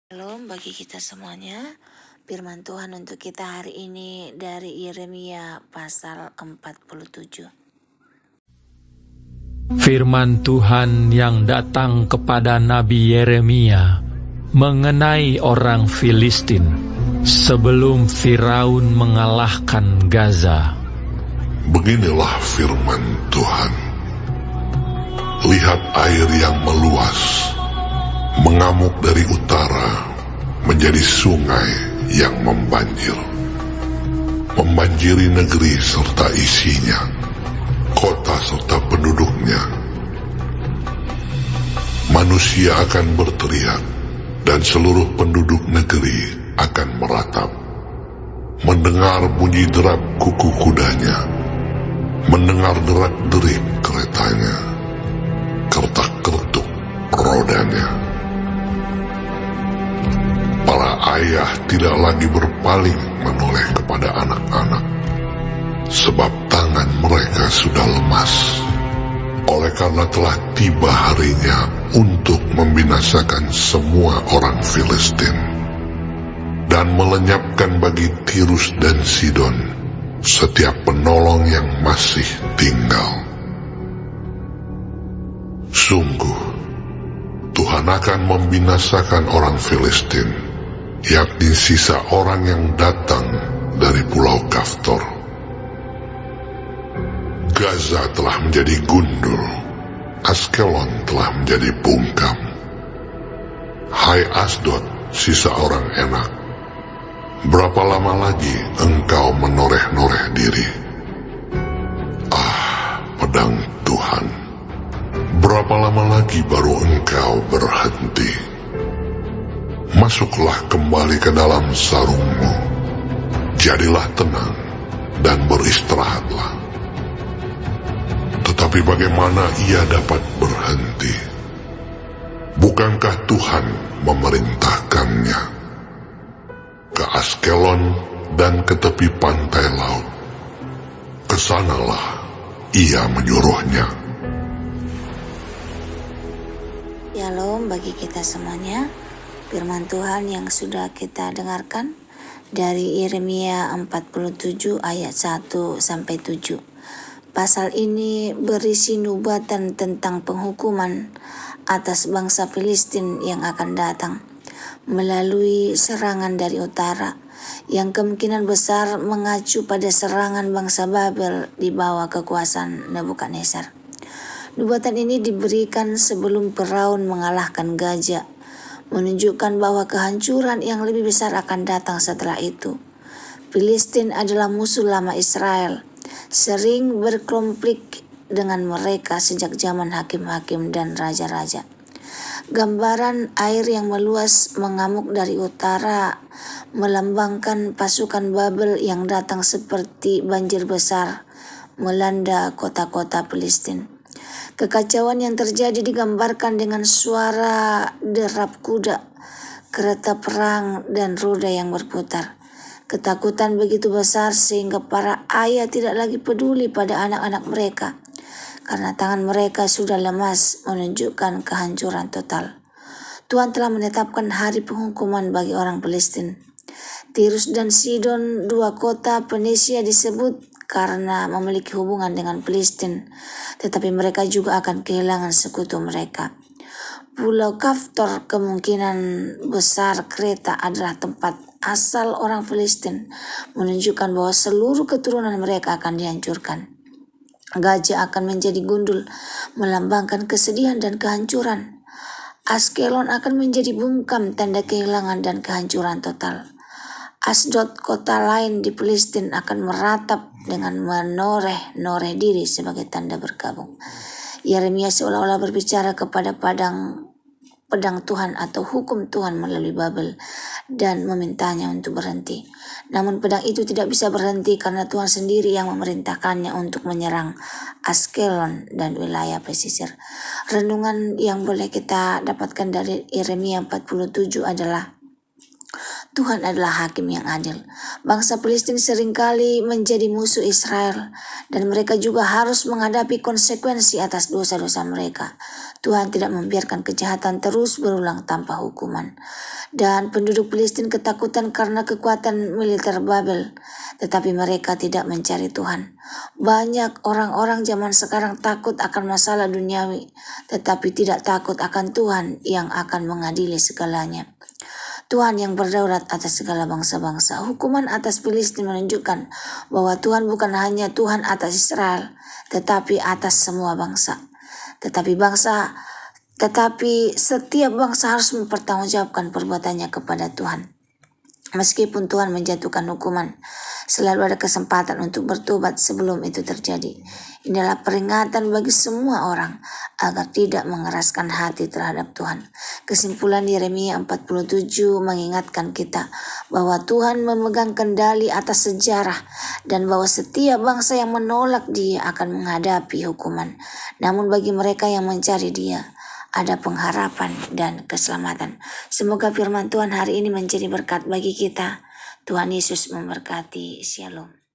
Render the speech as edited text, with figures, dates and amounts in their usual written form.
Shalom bagi kita semuanya. Firman Tuhan untuk kita hari ini dari Yeremia pasal 47. Firman Tuhan yang datang kepada Nabi Yeremia mengenai orang Filistin sebelum Firaun mengalahkan Gaza. Beginilah firman Tuhan. Lihat air yang meluas, mengamuk dari utara, menjadi sungai yang membanjir. Membanjiri negeri serta isinya, kota serta penduduknya. Manusia akan berteriak, dan seluruh penduduk negeri akan meratap. Mendengar bunyi derap kuku kudanya, mendengar derak-derik keretanya, kertak-kertuk rodanya. Para ayah tidak lagi berpaling menoleh kepada anak-anak, sebab tangan mereka sudah lemas. Oleh karena telah tiba harinya untuk membinasakan semua orang Filistin, dan melenyapkan bagi Tirus dan Sidon setiap penolong yang masih tinggal. Sungguh, Tuhan akan membinasakan orang Filistin, yakni sisa orang yang datang dari pulau Kaftor. Gaza telah menjadi gundul, Askelon telah menjadi bungkam. Hai Asdod, sisa orang enak, berapa lama lagi engkau menoreh-noreh diri? Ah, pedang Tuhan, berapa lama lagi baru engkau berhenti? Masuklah kembali ke dalam sarungmu, jadilah tenang dan beristirahatlah. Tetapi bagaimana ia dapat berhenti? Bukankah Tuhan memerintahkannya? Ke Askelon dan ke tepi pantai laut, kesanalah ia menyuruhnya. Shalom bagi kita semuanya. Firman Tuhan yang sudah kita dengarkan dari Yeremia 47 ayat 1-7. Pasal ini berisi nubatan tentang penghukuman atas bangsa Filistin yang akan datang melalui serangan dari utara, yang kemungkinan besar mengacu pada serangan bangsa Babel di bawah kekuasaan Nebukadnezar. Nubatan ini diberikan sebelum Firaun mengalahkan Gaza, menunjukkan bahwa kehancuran yang lebih besar akan datang setelah itu. Filistin adalah musuh lama Israel, sering berkonflik dengan mereka sejak zaman hakim-hakim dan raja-raja. Gambaran air yang meluas mengamuk dari utara melambangkan pasukan Babel yang datang seperti banjir besar melanda kota-kota Filistin. Kekacauan yang terjadi digambarkan dengan suara derap kuda, kereta perang, dan roda yang berputar. Ketakutan begitu besar sehingga para ayah tidak lagi peduli pada anak-anak mereka, karena tangan mereka sudah lemas, menunjukkan kehancuran total. Tuhan telah menetapkan hari penghukuman bagi orang Filistin. Tirus dan Sidon, dua kota Fenisia, disebut karena memiliki hubungan dengan Filistin, tetapi mereka juga akan kehilangan sekutu mereka. Pulau Kaftor kemungkinan besar Kreta adalah tempat asal orang Filistin, menunjukkan bahwa seluruh keturunan mereka akan dihancurkan. Gaza akan menjadi gundul, melambangkan kesedihan dan kehancuran. Askelon akan menjadi bungkam, tanda kehilangan dan kehancuran total. Asdod, kota lain di Filistin, akan meratap dengan menoreh-noreh diri sebagai tanda bergabung. Yeremia seolah-olah berbicara kepada pedang Tuhan atau hukum Tuhan melalui Babel dan memintanya untuk berhenti. Namun pedang itu tidak bisa berhenti karena Tuhan sendiri yang memerintahkannya untuk menyerang Askelon dan wilayah pesisir. Renungan yang boleh kita dapatkan dari Yeremia 47 adalah Tuhan adalah hakim yang adil. Bangsa Filistin seringkali menjadi musuh Israel dan mereka juga harus menghadapi konsekuensi atas dosa-dosa mereka. Tuhan tidak membiarkan kejahatan terus berulang tanpa hukuman. Dan penduduk Filistin ketakutan karena kekuatan militer Babel, tetapi mereka tidak mencari Tuhan. Banyak orang-orang zaman sekarang takut akan masalah duniawi, tetapi tidak takut akan Tuhan yang akan mengadili segalanya. Tuhan yang berdaulat atas segala bangsa-bangsa. Hukuman atas Filistin menunjukkan bahwa Tuhan bukan hanya Tuhan atas Israel, tetapi atas semua bangsa. Tetapi setiap bangsa harus mempertanggungjawabkan perbuatannya kepada Tuhan. Meskipun Tuhan menjatuhkan hukuman, selalu ada kesempatan untuk bertobat sebelum itu terjadi. Inilah peringatan bagi semua orang agar tidak mengeraskan hati terhadap Tuhan. Kesimpulan Yeremia 47 mengingatkan kita bahwa Tuhan memegang kendali atas sejarah dan bahwa setiap bangsa yang menolak Dia akan menghadapi hukuman. Namun bagi mereka yang mencari Dia, ada pengharapan dan keselamatan. Semoga firman Tuhan hari ini menjadi berkat bagi kita. Tuhan Yesus memberkati. Shalom.